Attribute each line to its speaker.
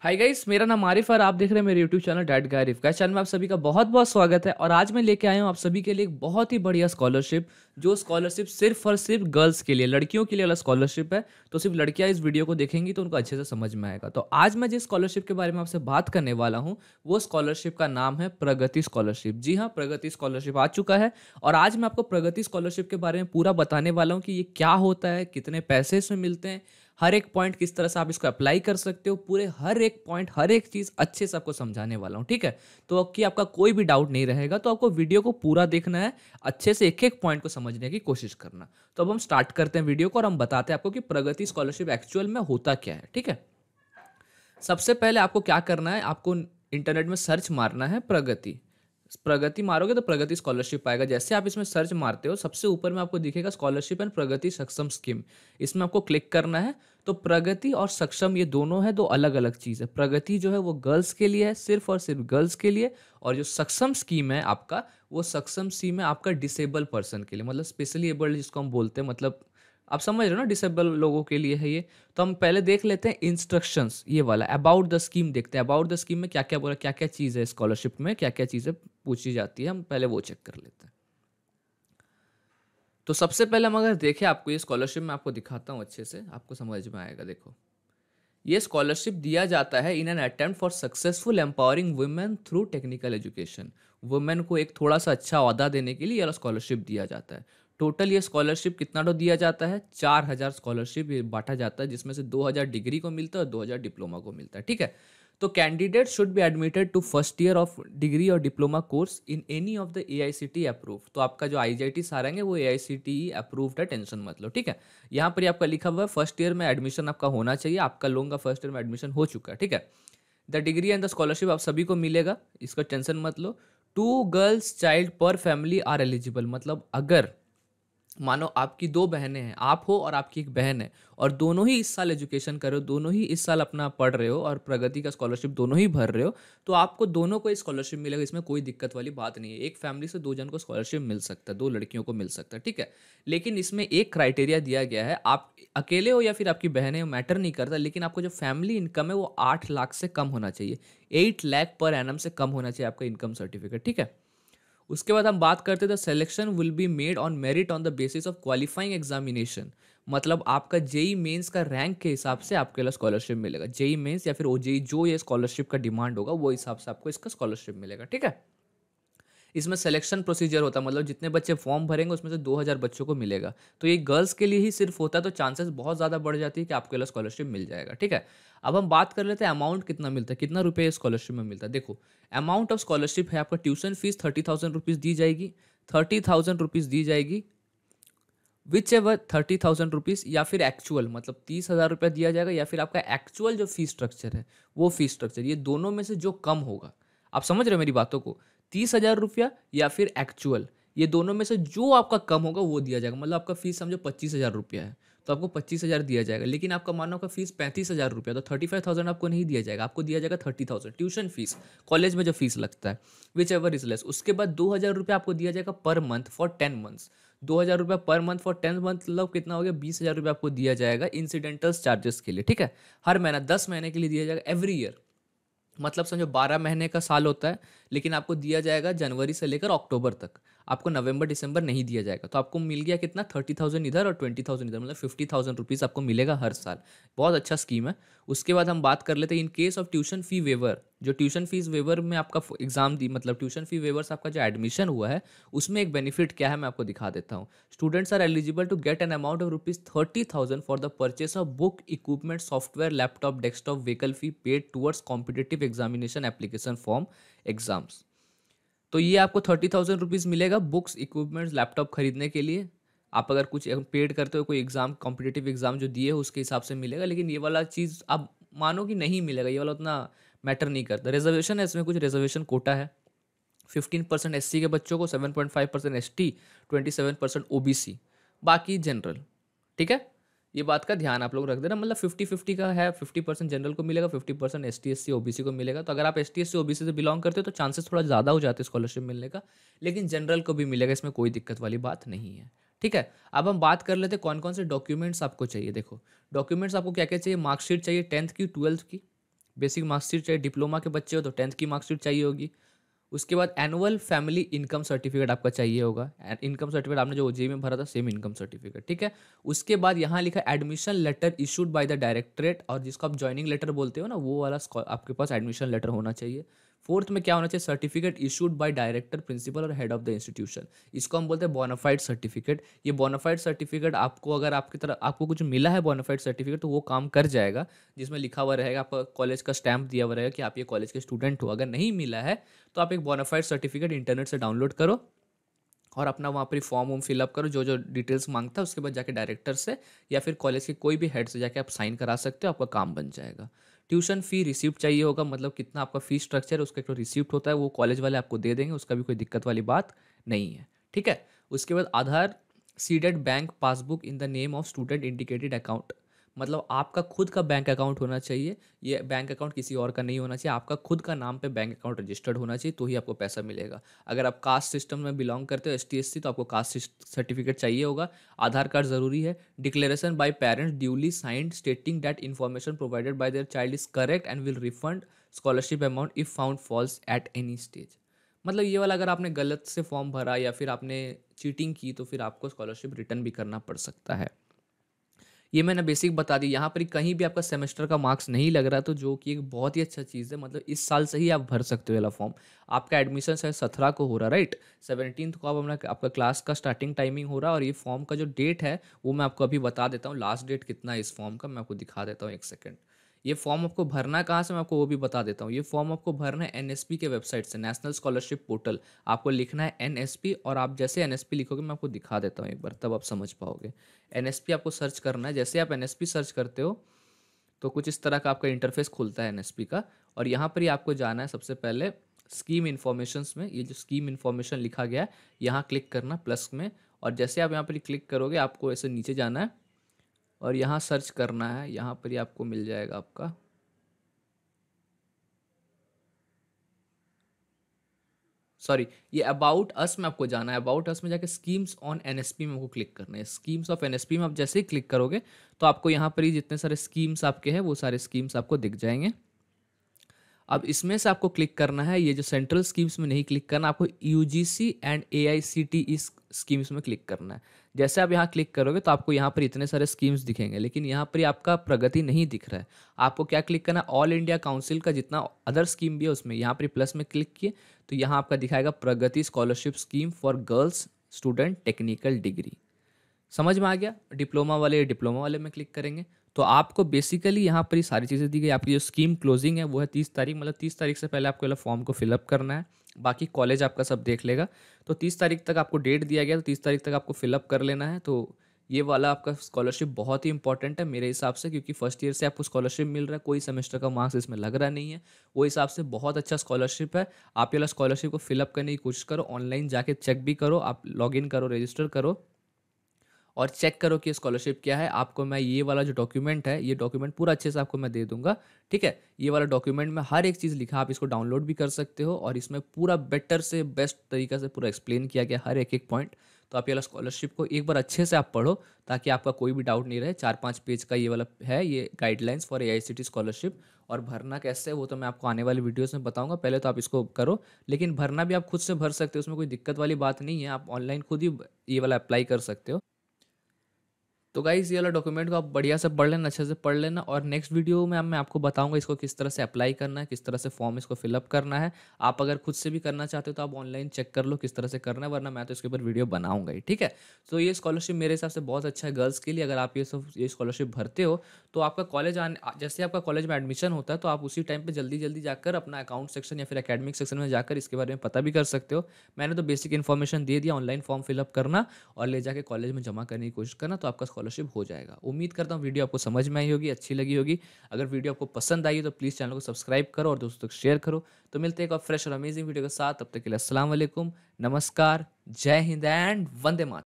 Speaker 1: Hi guys, मेरा नाम आरिफ और आप देख रहे हैं मेरे यूट्यूब चैनल डैड गाय आरिफ। गाइस, चैनल में आप सभी का बहुत बहुत स्वागत है। और आज मैं लेके आया हूँ आप सभी के लिए एक बहुत ही बढ़िया स्कॉलरशिप। जो स्कॉलरशिप सिर्फ और सिर्फ गर्ल्स के लिए, लड़कियों के लिए वाला स्कॉलरशिप है। तो सिर्फ लड़कियां इस वीडियो को देखेंगी तो उनको अच्छे से समझ में आएगा। तो आज मैं जिस स्कॉलरशिप के बारे में आपसे बात करने वाला हूँ वो स्कॉलरशिप का नाम है प्रगति स्कॉलरशिप। जी हाँ, प्रगति स्कॉलरशिप आ चुका है। और आज मैं आपको प्रगति स्कॉलरशिप के बारे में पूरा बताने वाला हूँ कि ये क्या होता है, कितने पैसे इसमें मिलते हैं, हर एक पॉइंट किस तरह से आप इसको अप्लाई कर सकते हो, पूरे हर एक पॉइंट, हर एक चीज़ अच्छे से आपको समझाने वाला हूँ। ठीक है, तो कि आपका कोई भी डाउट नहीं रहेगा। तो आपको वीडियो को पूरा देखना है, अच्छे से एक एक पॉइंट को समझने की कोशिश करना। तो अब हम स्टार्ट करते हैं वीडियो को और हम बताते हैं आपको कि प्रगति स्कॉलरशिप एक्चुअल में होता क्या है। ठीक है, सबसे पहले आपको क्या करना है, आपको इंटरनेट में सर्च मारना है प्रगति। प्रगति मारोगे तो प्रगति स्कॉलरशिप आएगा। जैसे आप इसमें सर्च मारते हो सबसे ऊपर में आपको दिखेगा स्कॉलरशिप एंड प्रगति सक्षम स्कीम। इसमें आपको क्लिक करना है। तो प्रगति और सक्षम ये दोनों है, दो अलग अलग चीज़ है। प्रगति जो है वो गर्ल्स के लिए है, सिर्फ और सिर्फ गर्ल्स के लिए। और जो सक्षम स्कीम है आपका, वो सक्षम स्कीम है आपका डिसेबल पर्सन के लिए, मतलब स्पेशली एबल्ड जिसको हम बोलते हैं, मतलब आप समझ रहे हो ना, डिसेबल लोगों के लिए है ये। तो हम पहले देख लेते हैं इंस्ट्रक्शंस, ये वाला अबाउट द स्कीम देखते हैं। अबाउट द स्कीम में क्या क्या बोला, क्या क्या चीज़ है स्कॉलरशिप में, क्या क्या चीज़ें पूछी जाती है, हम पहले वो चेक कर लेते हैं। तो सबसे पहले हम अगर देखें, आपको ये स्कॉलरशिप मैं आपको दिखाता हूँ अच्छे से, आपको समझ में आएगा। देखो, ये स्कॉलरशिप दिया जाता है in an attempt for successful empowering women through technical education. Women को एक थोड़ा सा अच्छा ओहदा देने के लिए ये स्कॉलरशिप दिया जाता है। टोटल ये स्कॉलरशिप कितना तो दिया जाता है, 4,000 स्कॉलरशिप ये बांटा जाता है, जिसमें से 2,000 डिग्री को मिलता है और 2,000 डिप्लोमा को मिलता है। ठीक है, तो candidate should be admitted to first year of degree और diploma course in any of the AICTE approve. तो आपका जो IJT सारंग है वो AICTE अप्रूव्ड है, टेंशन मत लो। ठीक है, यहाँ पर ही आपका लिखा हुआ है फर्स्ट ईयर में एडमिशन आपका होना चाहिए। आपका लोगों का फर्स्ट ईयर में एडमिशन हो चुका है। ठीक है, the degree and the scholarship आप सभी को मिलेगा, इसका टेंशन मत लो। 2 गर्ल्स चाइल्ड पर फैमिली आर एलिजिबल, मतलब अगर मानो आपकी 2 बहनें हैं, आप हो और आपकी एक बहन है, और दोनों ही इस साल एजुकेशन कर रहे हो, दोनों ही इस साल अपना पढ़ रहे हो और प्रगति का स्कॉलरशिप दोनों ही भर रहे हो, तो आपको दोनों को स्कॉलरशिप मिलेगा। इसमें कोई दिक्कत वाली बात नहीं है। एक फैमिली से 2 जन को स्कॉलरशिप मिल सकता है, 2 लड़कियों को मिल सकता है। ठीक है, लेकिन इसमें एक क्राइटेरिया दिया गया है, आप अकेले हो या फिर आपकी बहनें हो मैटर नहीं करता, लेकिन आपको जो फैमिली इनकम है वो 8 लाख से कम होना चाहिए। 8 लाख पर एनम से कम होना चाहिए आपका इनकम सर्टिफिकेट। ठीक है, उसके बाद हम बात करते हैं the selection will be made on merit on the basis of qualifying examination. मतलब आपका जेई मेंस का रैंक के हिसाब से आपके लिए स्कॉलरशिप मिलेगा। जेई मेंस या फिर ओजेई, जो ये स्कॉलरशिप का डिमांड होगा वो हिसाब से आपको इसका स्कॉलरशिप मिलेगा। ठीक है, इसमें सिलेक्शन प्रोसीजर होता है, मतलब जितने बच्चे फॉर्म भरेंगे उसमें से 2,000 बच्चों को मिलेगा। तो ये गर्ल्स के लिए ही सिर्फ होता है, तो चांसेस बहुत ज़्यादा बढ़ जाती है कि आपके लिए स्कॉलरशिप मिल जाएगा। ठीक है, अब हम बात कर लेते हैं अमाउंट कितना मिलता है, कितना रुपये स्कॉलरशिप में मिलता है। देखो, अमाउंट ऑफ स्कॉलरशिप है आपका, ट्यूशन फीस 30,000 रुपीज़ दी जाएगी। 30,000 रुपीज़ दी जाएगी, विच एवर 30,000 रुपीज़, या फिर एक्चुअल मतलब 30,000 रुपया दिया जाएगा, या फिर आपका एक्चुअल जो फीस स्ट्रक्चर है वो फीस स्ट्रक्चर, ये दोनों में से जो कम होगा। आप समझ रहे हो मेरी बातों को, 30,000 रुपया या फिर एक्चुअल, ये दोनों में से जो आपका कम होगा वो दिया जाएगा। मतलब आपका फीस समझो 25,000 रुपया है, तो आपको 25,000 दिया जाएगा। लेकिन आपका मानो का फीस 35,000 रुपया, तो 35,000 आपको नहीं दिया जाएगा, आपको दिया जाएगा 30,000 ट्यूशन फीस, कॉलेज में जो फीस लगता है, विच एवर इज लेस। उसके बाद 2,000 रुपया आपको दिया जाएगा पर मंथ फॉर 10 मंथ्स। 2,000 रुपया पर मंथ फॉर 10 मंथ, मतलब कितना हो गया, 20,000 रुपया आपको दिया जाएगा इंसिडेंटल्स चार्जेस के लिए। ठीक है, हर महीना 10 महीने के लिए दिया जाएगा, एवरी ईयर। मतलब समझो 12 महीने का साल होता है, लेकिन आपको दिया जाएगा जनवरी से लेकर अक्टूबर तक, आपको नवंबर दिसंबर नहीं दिया जाएगा। तो आपको मिल गया कितना, 30,000 इधर और 20,000 इधर, मतलब 50,000 रुपीज़ आपको मिलेगा हर साल। बहुत अच्छा स्कीम है। उसके बाद हम बात कर लेते हैं in case of tuition fee waiver. जो ट्यूशन फीस वेवर में आपका एग्जाम दी, मतलब ट्यूशन फी वेवर से आपका जो एडमिशन हुआ है उसमें एक बेनिफिट क्या है मैं आपको दिखा देता हूँ। Students are eligible to get an amount of ₹30,000 for the purchase of book, equipment, software, laptop, desktop, vehicle fee paid towards competitive examination application form exams. तो ये आपको 30,000 रुपीज़ मिलेगा बुक्स, इक्विपमेंट्स, लैपटॉप खरीदने के लिए। आप अगर कुछ पेड करते हो, कोई एग्जाम, कॉम्पिटेटिव एग्जाम जो दिए हो उसके हिसाब से मिलेगा। लेकिन ये वाला चीज़ आप मानो कि नहीं मिलेगा, ये वाला उतना मैटर नहीं करता। रिजर्वेशन है इसमें, कुछ रिजर्वेशन कोटा है। 15% SC के बच्चों को, 7.5% ST, 27% OBC, बाकी जनरल। ठीक है, ये बात का ध्यान आप लोग रख देना। मतलब 50-50 का है, 50% जनरल को मिलेगा, 50% ST SC OBC को मिलेगा। तो अगर आप ST SC OBC से बिलोंग करते हो तो चांसेस थोड़ा ज़्यादा हो जाते हैं स्कॉलरशिप मिलने का, लेकिन जनरल को भी मिलेगा, इसमें कोई दिक्कत वाली बात नहीं है। ठीक है, अब हम बात कर लेते हैं कौन कौन से डॉक्यूमेंट्स आपको चाहिए। देखो, डॉक्यूमेंट्स आपको क्या क्या चाहिए, मार्कशीट चाहिए 10th की, 12th की, बेसिक मार्कशीट चाहिए, डिप्लोमा के बच्चे हो तो 10th की मार्कशीट चाहिए होगी। उसके बाद एनुअल फैमिली इनकम सर्टिफिकेट आपका चाहिए होगा। इनकम सर्टिफिकेट आपने जो ओजेई में भरा था सेम इनकम सर्टिफिकेट, ठीक है। उसके बाद यहाँ लिखा admission letter issued by the directorate, और जिसको आप ज्वाइनिंग लेटर बोलते हो ना, वो वाला आपके पास एडमिशन लेटर होना चाहिए। फोर्थ में क्या होना चाहिए, certificate issued by director, principal और हेड ऑफ द इंस्टीट्यूशन। इसको हम बोलते हैं बोनाफाइड सर्टिफिकेट। ये बोनाफाइड सर्टिफिकेट आपको, अगर आपकी तरफ आपको कुछ मिला है बोनाफाइड सर्टिफिकेट, तो वो काम कर जाएगा, जिसमें लिखा हुआ रहेगा, आपका कॉलेज का स्टैंप दिया हुआ रहेगा कि आप ये कॉलेज के स्टूडेंट हो। अगर नहीं मिला है तो आप एक बोनाफाइड सर्टिफिकेट इंटरनेट से डाउनलोड करो और अपना वहाँ पर फॉर्म वॉर्म फिलअप करो, जो जो डिटेल्स मांगता है। उसके बाद जाके डायरेक्टर से या फिर कॉलेज के कोई भी हेड से जाके आप साइन करा सकते हो, आपका काम बन जाएगा। ट्यूशन फी रिसिप्ट चाहिए होगा, मतलब कितना आपका फीस स्ट्रक्चर है उसका एक रिसिप्ट होता है, वो कॉलेज वाले आपको दे देंगे, उसका भी कोई दिक्कत वाली बात नहीं है, ठीक है। उसके बाद Aadhaar seeded bank passbook in the name of student indicated account, मतलब आपका खुद का बैंक अकाउंट होना चाहिए। ये बैंक अकाउंट किसी और का नहीं होना चाहिए, आपका खुद का नाम पे बैंक अकाउंट रजिस्टर्ड होना चाहिए, तो ही आपको पैसा मिलेगा। अगर आप कास्ट सिस्टम में बिलोंग करते हो, ST SC, तो आपको कास्ट सर्टिफिकेट चाहिए होगा। आधार कार्ड ज़रूरी है। Declaration by parents duly signed stating that information provided by their child is correct and will refund scholarship amount if found false at any stage. मतलब ये वाला, अगर आपने गलत से फॉर्म भरा या फिर आपने चीटिंग की तो फिर आपको स्कॉलरशिप रिटर्न भी करना पड़ सकता है। ये मैंने बेसिक बता दी। यहाँ पर कहीं भी आपका सेमेस्टर का मार्क्स नहीं लग रहा, तो जो कि एक बहुत ही अच्छा चीज़ है, मतलब इस साल से ही आप भर सकते हो वाला फॉर्म। आपका एडमिशन शायद 17 को हो रहा, राइट। 17 को आप अपना आपका क्लास का स्टार्टिंग टाइमिंग हो रहा है, और ये फॉर्म का जो डेट है वो मैं आपको अभी बता देता हूँ। लास्ट डेट कितना है इस फॉर्म का, मैं आपको दिखा देता हूँ, एक सेकेंड। ये फॉर्म आपको भरना कहाँ से, मैं आपको वो भी बता देता हूँ। ये फॉर्म आपको भरना है NSP के वेबसाइट से, नेशनल स्कॉलरशिप पोर्टल। आपको लिखना है NSP, और आप जैसे NSP लिखोगे, मैं आपको दिखा देता हूँ एक बार, तब आप समझ पाओगे। NSP आपको सर्च करना है। जैसे आप NSP सर्च करते हो तो कुछ इस तरह का आपका इंटरफेस खुलता है NSP का, और यहाँ पर ही आपको जाना है सबसे पहले स्कीम इन्फॉर्मेशंस में। ये जो स्कीम इन्फॉर्मेशन लिखा गया है, यहाँ क्लिक करना प्लस में, और जैसे आप यहाँ पर क्लिक करोगे आपको ऐसे नीचे जाना है और यहाँ सर्च करना है। यहाँ पर ही आपको मिल जाएगा आपका, सॉरी, ये अबाउट अस में आपको जाना है। अबाउट अस में जाके स्कीम्स ऑन NSP में आपको क्लिक करना है। स्कीम्स ऑफ NSP में आप जैसे ही क्लिक करोगे तो आपको यहाँ पर ही जितने सारे स्कीम्स आपके हैं वो सारे स्कीम्स आपको दिख जाएंगे। अब इसमें से आपको क्लिक करना है, ये जो सेंट्रल स्कीम्स में नहीं क्लिक करना, आपको UGC एंड AICTE स्कीम्स में क्लिक करना है। जैसे आप यहाँ क्लिक करोगे तो आपको यहाँ पर इतने सारे स्कीम्स दिखेंगे, लेकिन यहाँ पर आपका प्रगति नहीं दिख रहा है। आपको क्या क्लिक करना है, ऑल इंडिया काउंसिल का जितना अदर स्कीम भी है उसमें, यहाँ पर प्लस में क्लिक किए तो यहाँ आपका दिखाएगा Pragati scholarship scheme for girls student technical degree. समझ में आ गया। डिप्लोमा वाले में क्लिक करेंगे तो आपको बेसिकली यहाँ पर ही सारी चीज़ें दी गई। आपकी जो स्कीम क्लोजिंग है वो है 30 तारीख, मतलब 30 तारीख से पहले आपको फॉर्म को फिलअप करना है। बाकी कॉलेज आपका सब देख लेगा। तो 30 तारीख तक आपको डेट दिया गया, तो 30 तारीख तक आपको फिलअप कर लेना है। तो ये वाला आपका स्कॉलरशिप बहुत ही इंपॉर्टेंट है मेरे हिसाब से, क्योंकि फर्स्ट ईयर से आपको स्कॉलरशिप मिल रहा है, कोई सेमेस्टर का मार्क्स इसमें लग रहा नहीं है। वो हिसाब से बहुत अच्छा स्कॉलरशिप है। आप ये वाला स्कॉलरशिप को फिलअप करने की कोशिश करो, ऑनलाइन जाके चेक भी करो, आप लॉगिन करो, रजिस्टर करो और चेक करो कि स्कॉलरशिप क्या है। आपको मैं ये वाला जो डॉक्यूमेंट है, ये डॉक्यूमेंट पूरा अच्छे से आपको मैं दे दूंगा, ठीक है। ये वाला डॉक्यूमेंट में हर एक चीज़ लिखा, आप इसको डाउनलोड भी कर सकते हो, और इसमें पूरा बेटर से बेस्ट तरीका से पूरा एक्सप्लेन किया गया हर एक एक पॉइंट। तो आप ये वाला स्कॉलरशिप को एक बार अच्छे से आप पढ़ो, ताकि आपका कोई भी डाउट नहीं रहे। 4-5 पेज का ये वाला है, ये गाइडलाइंस फॉर AICT स्कॉलरशिप। और भरना कैसे है वो तो मैं आपको आने वाली वीडियोस में बताऊंगा, पहले तो आप इसको करो। लेकिन भरना भी आप खुद से भर सकते हो, उसमें कोई दिक्कत वाली बात नहीं है, आप ऑनलाइन खुद ही ये वाला अप्लाई कर सकते हो। तो गाइस ये वाला डॉक्यूमेंट को आप बढ़िया से पढ़ लेना, अच्छे से पढ़ लेना, और नेक्स्ट वीडियो में मैं आपको बताऊंगा इसको किस तरह से अप्लाई करना है, किस तरह से फॉर्म इसको फिलअप करना है। आप अगर खुद से भी करना चाहते हो तो आप ऑनलाइन चेक कर लो किस तरह से करना है, वरना मैं तो इसके ऊपर वीडियो बनाऊंगा ही, ठीक है। तो ये स्कॉलरशिप मेरे हिसाब से बहुत अच्छा है गर्ल्स के लिए। अगर आप ये स्कॉलरशिप भरते हो तो आपका कॉलेज जैसे आपका कॉलेज में एडमिशन होता है तो आप उसी टाइम पर जल्दी जल्दी जाकर अपना अकाउंट सेक्शन या फिर एकेडमिक सेक्शन में जाकर इसके बारे में पता भी कर सकते हो। मैंने तो बेसिक इन्फॉर्मेशन दे दिया, ऑनलाइन फॉर्म फिलअप करना और ले जाके कॉलेज में जमा करने की कोशिश करना, तो आपका स्कॉलरशिप हो जाएगा। उम्मीद करता हूँ वीडियो आपको समझ में आई होगी, अच्छी लगी होगी। अगर वीडियो आपको पसंद आई तो प्लीज़ चैनल को सब्सक्राइब करो और दोस्तों तक शेयर करो। तो मिलते हैं एक और फ्रेश और अमेजिंग वीडियो के साथ, तब तक के लिए अस्सलाम वालेकुम, नमस्कार, जय हिंद एंड वंदे मातरम।